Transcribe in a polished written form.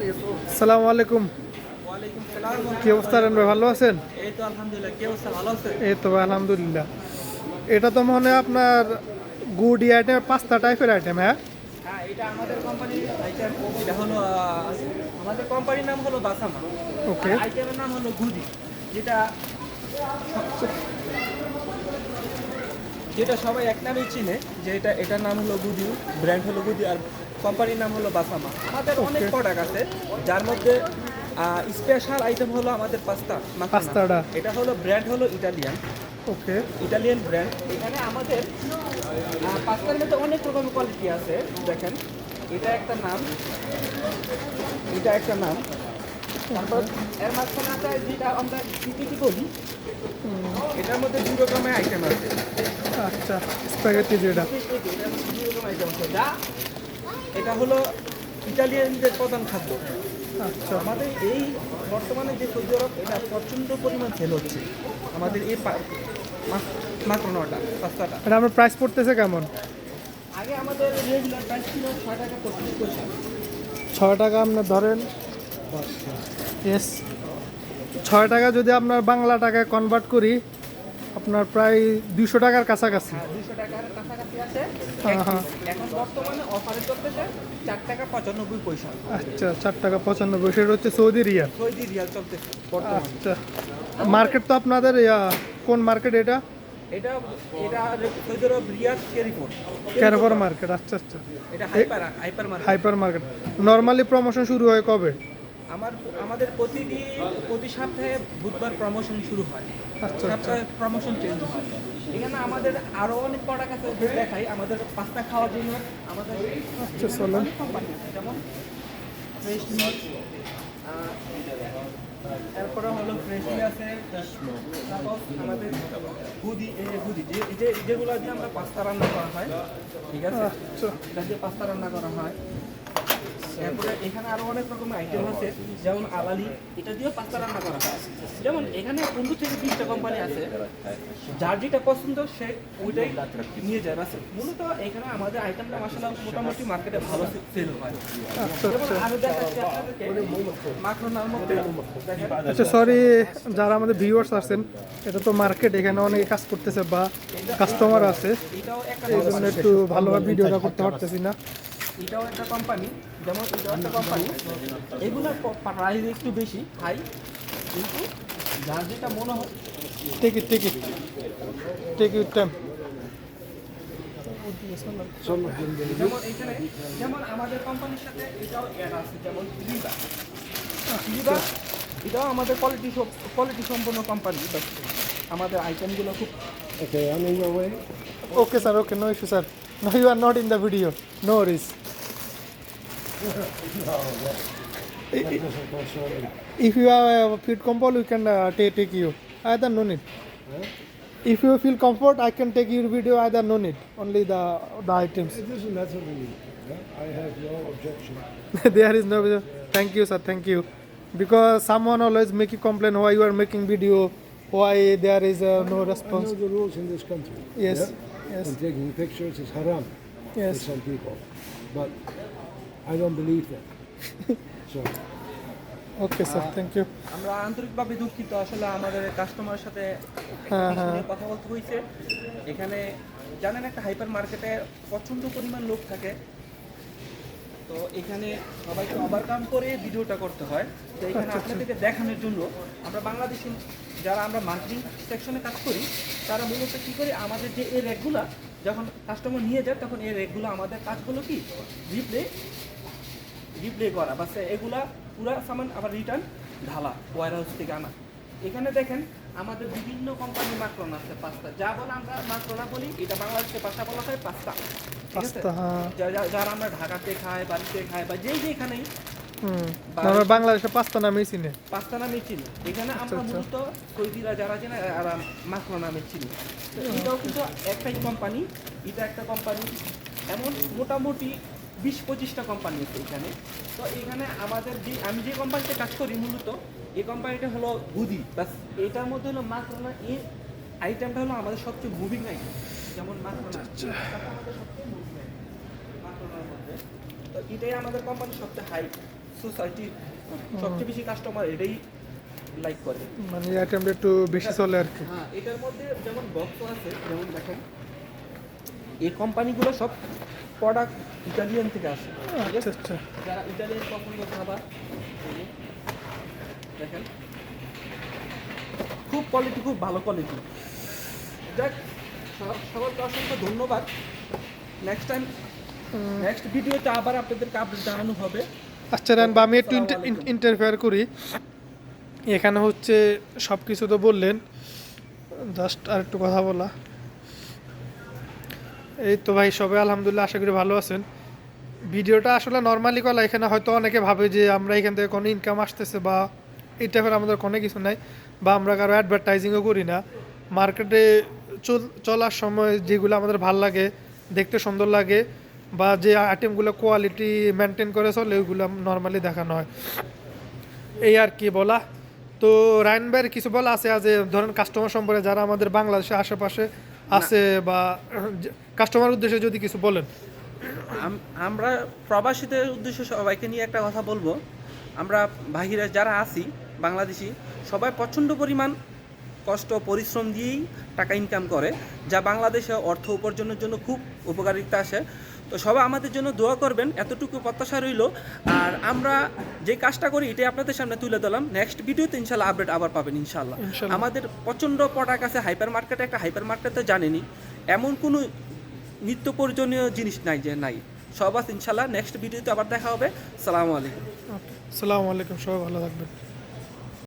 আসসালামু আলাইকুম। ওয়ালাইকুম সালাম। কি অবস্থা রেন ভাই, ভালো আছেন? এই তো আলহামদুলিল্লাহ। কি অবস্থা, ভালো আছে? এই তো ভাই আলহামদুলিল্লাহ। এটা তো মনে হয় আপনার গুডি আইটেম, পাস্তা টাইপের আইটেম, হ্যাঁ? হ্যাঁ, এটা আমাদের কোম্পানির আইটেম। এটা হলো আমাদের কোম্পানির নাম হলো বাসামা। ওকে। আর আইটেমের নাম হলো গুদি, যেটা যেটা সবাই এক নামেই চিনে, যে এটার নাম হলো গুদি, ব্র্যান্ড হলো গুদি, আর কোম্পানির নাম হলো বাসামা। আমাদের অনেক প্রোডাক্ট আছে, যার মধ্যে স্পেশাল আইটেম হলো আমাদের পাস্তাটা। এটা হলো ব্র্যান্ড হলো ইটালিয়ান ওকে। Italian brand. এখানে আমাদের পাস্তার মধ্যে অনেক রকমের কোয়ালিটি আছে। দেখেন, এটা একটা নাম, এটা একটা নাম। তারপর এর মাঝখানে আছে যেটা আমরা সিপিটি বলি, এটার মধ্যে দুই রকমের আইটেম আছে। আচ্ছা, স্প্যাগেটি যেটা। এটার মধ্যে দুই রকমের আইটেম আছে, যা এটা হলো ইটালিয়ানদের প্রধান খাদ্য। আচ্ছা। আমাদের এই বর্তমানে যে সৌদি আরব, এটা প্রচণ্ড পরিমাণ সেল হচ্ছে আমাদের এই মাকরোনাটা, পাস্তাটা। এটা আপনার প্রাইস পড়তেছে কেমন? আগে আমাদের রেগুলার প্রাইস ছিল ৬ টাকা ৩৫ পয়সা। 6 টাকা আপনার ধরেন। ইয়েস, 6 টাকা যদি আপনার বাংলা টাকায় কনভার্ট করি, আপনার প্রায় 200 টাকার কাছাকাছি। ২০০ টাকার কাছাকাছি আছে। হ্যাঁ, হ্যাঁ। এখন বর্তমানে অফারে চলতেছে ৪ টাকা ৯৫ পয়সা। আচ্ছা, 4 টাকা 95, সেটা হচ্ছে সৌদি রিয়াল। সৌদি রিয়াল চলতেছে বর্তমানে। আচ্ছা, মার্কেট তো আপনাদের কোন মার্কেট এটা? এটা এটা সৌদি আরব রিয়াদ কেরিপুর ক্যারফর মার্কেট। আচ্ছা আচ্ছা, এটা hyper market. Hyper market. Normally promotion শুরু হয় কবে? আমাদের প্রতি সপ্তাহে বুধবার প্রমোশন শুরু হয়। আচ্ছা। সপ্তাহে প্রমোশন চেঞ্জ হয়। এখানে আমাদের আরো অনেক প্রোডাক্ট আছে, দেখাই। আমাদের পাস্তা খাওয়ার জন্য আমাদের আচ্ছা, চলেন। অনেক কোম্পানি আছে, যেমন ফ্রেশলি, এরপরে হলো ফ্রেশলি আছে। তারপর আমাদের গুদি, যেগুলো দিয়ে আমরা পাস্তা রান্না করা হয়, ঠিক আছে? আচ্ছা। এটা দিয়ে পাস্তা রান্না করা হয়। এরপরে এখানে আরো অনেক রকমের আইটেম আছে, যেমন আলালি, এটা দিয়েও পাস্তা রান্না করা হয়। যেমন এখানে 15 থেকে 20টা কোম্পানি আছে, যার যেটা পছন্দ সে ওইটাই নিয়ে যায়। বাস, মূলত এখানে আমাদের আইটেমটা মাসাল্লাহ মোটামুটি মার্কেটে ভালো সেল হয়। আচ্ছা যেমন আচ্ছা আরো দেখাচ্ছি আপনাদেরকে, মাখরোনার মধ্যে দেখেন। আচ্ছা, সরি যারা আমাদের ভিউয়ার্স আছেন, এটা তো মার্কেট, এখানে অনেকে কাজ করতেছে বা কাস্টমার আছে, এটাও একটা এই জন্য একটু ভালোভাবে ভিডিওটা করতে পারতেছি না। এটাও একটা কোম্পানি, যেমন এটাও একটা কোম্পানি। এগুলোর প্রাইস একটু বেশি, হাই, কিন্তু যার যেটা মনে হয়। Take it time. যেমন এখানে, যেমন আমাদের কোম্পানির সাথে এটাও অ্যাড আছে, যেমন লিবা। এটাও আমাদের কোয়ালিটি সম্পন্ন কোম্পানি। বাট আমাদের আইটেমগুলো খুব Okay, I'm in your way. Okay sir, okay, no issue sir. No, you are not in the video, no worries. That doesn't concern me. If you have a fit comfort, we can take you. Either no need. If you feel comfort, I can take your video. Either no need. Only the items. It doesn't matter to me. I have no objection. There is no video. Thank you, sir. Thank you. Because someone always making complain why you are making video, why there is no I know response. the rules in this country. Yes, Yeah? yes. And taking pictures is haram for Yes. some people. But I don't believe that. So, Okay, sir. Thank you. আমরা আন্তরিকভাবে দুঃখিত, আসলে আমাদের কাস্টমারের সাথে হ্যাঁ, কিছু হ্যাঁ। নিয়ে কথা বলতে হয়েছে। এখানে জানেন, একটা হাইপার মার্কেটে প্রচণ্ড পরিমাণ লোক থাকে, তো এখানে সবাইকে ওভারকাম করে ভিডিওটা করতে হয়। তো এখানে আপনাদেরকে দেখানোর জন্য আমরা বাংলাদেশি যারা আমরা মার্কেটিং সেকশনে কাজ করি, তারা মূলত কী করি, আমাদের যে এই র্যাকগুলো যখন কাস্টমার নিয়ে যায়, তখন এই র্যাকগুলো আমাদের কাজগুলো কি রিপ্লে করা, বাস এগুলা পুরা সামান আবার রিটার্ন ঢালা ওয়ার হাউস থেকে আনা। এখানে দেখেন আমাদের বিভিন্ন কোম্পানির মাকরোনা আছে, পাস্তা। যা বলে আমরা মাকরোনা বলি, এটা বাংলাদেশের ভাষা বলা হয় পাস্তা, ঠিক আছে? পাস্তা, হ্যাঁ। যারা আমরা ঢাকাতে খাই, বাড়িতে খাই, বা যেখানেই আমরা বাংলাদেশে পাস্তা নামেই চিনি। পাস্তা নামে চিনি। এখানে আমরা মূলত সৌদিরা যারা চেনে, আর মাকরো নামে চিনি। তো এটাও কিন্তু একটাই কোম্পানি, এটা একটা কোম্পানি, এমন মোটামুটি 20-25টা কোম্পানি আছে এখানে। তো এখানে আমাদের আমি যে কোম্পানিতে কাজ করি, মূলত এই কোম্পানিটা হলো গুদি। বাস এটার মধ্যে হলো মাকরোনা, এই আইটেমটা হলো আমাদের সবচেয়ে মুভিং আইটেম। যেমন মাকরোনা আমাদের সবচেয়ে মুভিং আইটেম মাকরোনার মধ্যে। তো এটাই আমাদের কোম্পানির সবচেয়ে হাই সোসাইটির সবচেয়ে বেশি কাস্টমার এটাই লাইক করে। মানে এই আইটেমটা একটু বেশি চলে আর কি। হ্যাঁ, এটার মধ্যে যেমন বক্স আছে, যেমন দেখেন এই কোম্পানিগুলো সব প্রোডাক্ট ইটালিয়ান থেকে আসে। ঠিক আচ্ছা আছে? আচ্ছা, যারা ইটালিয়ান পছন্দ খাবার, এই যে দেখেন খুব কোয়ালিটি, খুব ভালো কোয়ালিটি। যাক, সকলকে অসংখ্য ধন্যবাদ। নেক্সট টাইম নেক্সট ভিডিওতে আবার আপনাদেরকে আপডেট জানানো হবে। আচ্ছা রানবা, আমি একটু আসসালামু আলাইকুম। ইন্টারফেয়ার করি। এখানে হচ্ছে সব কিছু তো বললেন, জাস্ট আর একটু কথা বলা। এই তো ভাই, সবাই আলহামদুলিল্লাহ, আশা করি ভালো আছেন। ভিডিওটা আসলে নর্মালি করা, এখানে হয়তো অনেকে ভাবে যে আমরা এখান থেকে কোনো ইনকাম আসতেছে বা এই টাইপের আমাদের কোনো কিছু নাই, বা আমরা কারো অ্যাডভার্টাইজিংও করি না। মার্কেটে চলার সময় যেগুলো আমাদের ভাল লাগে, দেখতে সুন্দর লাগে, বা যে আইটেমগুলো কোয়ালিটি মেনটেন করে চলে, ওইগুলো নর্মালি দেখানো হয়, এই আর কি বলা। তো রায়ন ভাইয়ের কিছু বলা আছে যে ধরেন কাস্টমার সম্পর্কে, যারা আমাদের বাংলাদেশের আশেপাশে আছে, বা কাস্টমার উদ্দেশ্যে যদি কিছু বলেন। আমরা প্রবাসীদের উদ্দেশ্যে সবাইকে নিয়ে একটা কথা বলবো। আমরা বাহিরে যারা আছি বাংলাদেশি, সবাই প্রচণ্ড পরিমাণ কষ্ট পরিশ্রম দিয়েই টাকা ইনকাম করে, যা বাংলাদেশে অর্থ উপার্জনের জন্য খুব উপকারিতা আসে। তো সবাই আমাদের জন্য দোয়া করবেন, এতটুকু প্রত্যাশা রইল। আর আমরা যে কাজটা করি এটাই আপনাদের সামনে তুলে দিলাম। নেক্সট ভিডিওতে ইনশাল্লাহ আপডেট আবার পাবেন ইনশাল্লাহ। ইনশাল্লাহ। আমাদের প্রচণ্ড প্রোডাক্ট আছে হাইপার মার্কেটে। একটা হাইপার মার্কেটে জানেনি এমন কোনো নিত্য প্রয়োজনীয় জিনিস নাই যে নাই, সব আছে ইনশাল্লাহ। নেক্সট ভিডিওতে আবার দেখা হবে। সালামু আলাইকুম। আসসালামু আলাইকুম, সবাই ভালো থাকবেন।